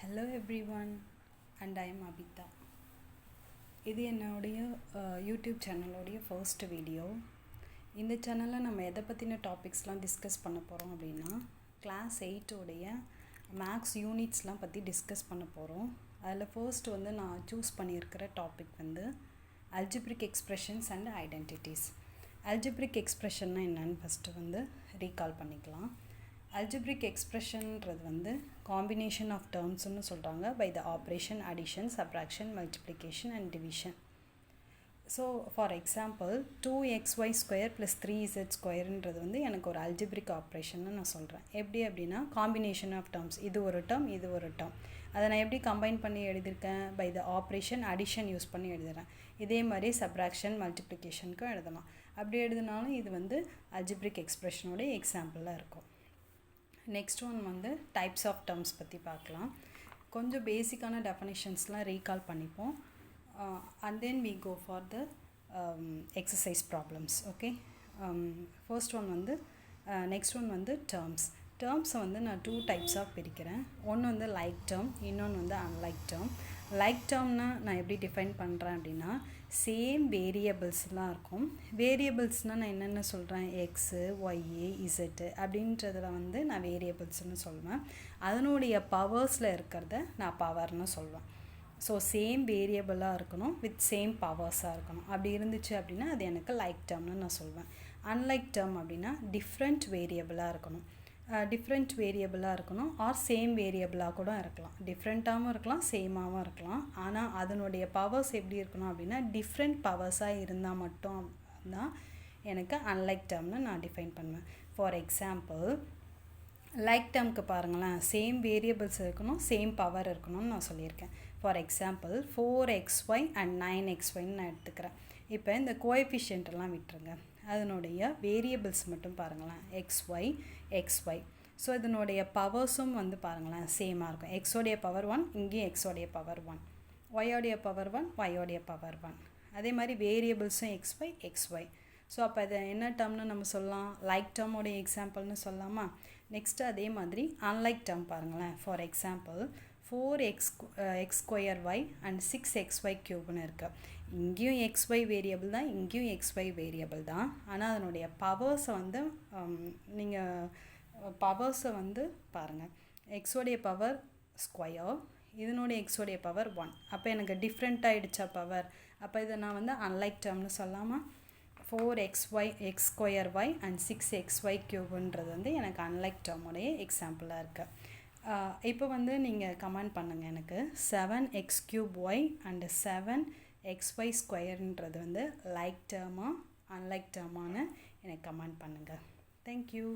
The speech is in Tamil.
Hello everyone, and I am Abita. இது என்னுடைய யூடியூப் சேனலோடைய ஃபர்ஸ்ட் வீடியோ. இந்த சேனலில் நம்ம எதை பற்றின டாபிக்ஸ்லாம் டிஸ்கஸ் பண்ண போகிறோம் அப்படின்னா கிளாஸ் 8 மேக்ஸ் யூனிட்ஸ்லாம் பற்றி டிஸ்கஸ் பண்ண போகிறோம். அதில் ஃபர்ஸ்ட் நான் சூஸ் பண்ணியிருக்கிற topic Algebraic Expressions and Identities. Algebraic expression என்னன்னு ஃபஸ்ட்டு ரீகால் பண்ணிக்கலாம். Algebraic expression combination of terms by the operation addition, subtraction, multiplication and division. So for example 2xy square plus 3z square எனக்கு ஒரு algebraic operation நான் சொல்கிறேன். எப்படி அப்படின்னா combination of terms, இது ஒரு term இது ஒரு term, அதை நான் எப்படி கம்பைன் பண்ணி எழுதியிருக்கேன், by the operation addition use பண்ணி எழுதுகிறேன். இதே மாதிரி subtraction multiplicationக்கும் எழுதலாம். அப்படி எழுதினாலும் இது algebraic expression எக்ஸாம்பிளாக இருக்கும். Next one types of terms பற்றி பார்க்கலாம். கொஞ்சம் பேசிக்கான டெஃபனிஷன்ஸ்லாம் ரீகால் பண்ணிப்போம். And then we go for the exercise problems. Okay, first one next one டேர்ம்ஸை நான் 2 டைப்ஸாக பிரிக்கிறேன். ஒன்று லைக் டேர்ம், இன்னொன்று அன்லைக் டேர்ம். லைக் டேர்ம்னா நான் எப்படி டிஃபைன் பண்ணுறேன் அப்படின்னா சேம் வேரியபிள்ஸ்லாம் இருக்கும். வேரியபிள்ஸ்னால் நான் என்னென்ன சொல்கிறேன், எக்ஸு ஒய்ஏ இசட்டு அப்படின்றதில் நான் வேரியபிள்ஸ்னு சொல்லுவேன். அதனுடைய பவர்ஸில் இருக்கிறத நான் பவர்னு சொல்லுவேன். ஸோ சேம் வேரியபிளாக இருக்கணும், வித் சேம் பவர்ஸாக இருக்கணும். அப்படி இருந்துச்சு அப்படின்னா அது எனக்கு லைக் டேர்ம்னு நான் சொல்லுவேன். அன்லைக் டேர்ம் அப்படின்னா டிஃப்ரெண்ட் வேரியபிளாக இருக்கணும், டிஃப்ரெண்ட் வேரியபிளாக இருக்கணும், ஆர் சேம் வேரியபிளாக கூட இருக்கலாம். டிஃப்ரெண்ட்டாகவும் இருக்கலாம், சேமாகவும் இருக்கலாம். ஆனால் அதனுடைய பவர்ஸ் எப்படி இருக்கணும் அப்படின்னா டிஃப்ரெண்ட் பவர்ஸாக இருந்தால் மட்டும் தான் எனக்கு அன்லைக் டேர்ம்னு நான் டிஃபைன் பண்ணுவேன். ஃபார் எக்ஸாம்பிள் லைக் டேர்முக்கு பாருங்களேன், சேம் வேரியபிள்ஸ் இருக்கணும், சேம் பவர் இருக்கணும்னு நான் சொல்லியிருக்கேன். ஃபார் எக்ஸாம்பிள் 4xy அண்ட் 9xyன்னு நான் எடுத்துக்கிறேன். இப்போ இந்த கோஎஃபிஷியன்ட்டெல்லாம் விட்டுருங்க, அதனுடைய வேரியபிள்ஸ் மட்டும் பாருங்களேன், xy. ஸோ இதனுடைய பவர்ஸும் பாருங்களேன் சேமாக இருக்கும். எக்ஸோடைய பவர் 1, இங்கேயும் எக்ஸோடைய பவர் 1, ஒய்யோடைய பவர் 1, ஒய்யோடைய பவர் 1. அதே மாதிரி வேரியபிள்ஸும் xy. ஸோ அப்போ இதை என்ன டேர்ம்னு நம்ம சொல்லலாம், லைக் டேர்மோடைய எக்ஸாம்பிள்னு சொல்லலாமா. நெக்ஸ்ட்டு அதே மாதிரி அன்லைக் டேர்ம் பாருங்களேன். For example 4x square y and 6xy cube இருக்குது. இங்கேயும் xy வேரியபிள் தான், இங்கேயும் xy வேரியபிள் தான். ஆனால் அதனுடைய பவர்ஸை நீங்கள் பவர்ஸை பாருங்கள், எக்ஸோடைய பவர் ஸ்கொயர், இதனுடைய எக்ஸோடைய பவர் 1. அப்போ எனக்கு டிஃப்ரெண்ட் ஆகிடுச்சா பவர். அப்போ இதை நான் அன்லைக் டேர்ம்னு சொல்லாமா. 4xy x square y and 6xy cubeன்றது எனக்கு அன்லைக் டேர்முடைய எக்ஸாம்பிளாக இருக்குது. இப்போ நீங்கள் கமெண்ட் பண்ணுங்கள், எனக்கு 7x cube y and 7xy ஸ்கொயர்ன்றது லைக் டேர்மா அன்லைக் டேர்மானு எனக்கு கமெண்ட் பண்ணுங்கள். தேங்க்யூ.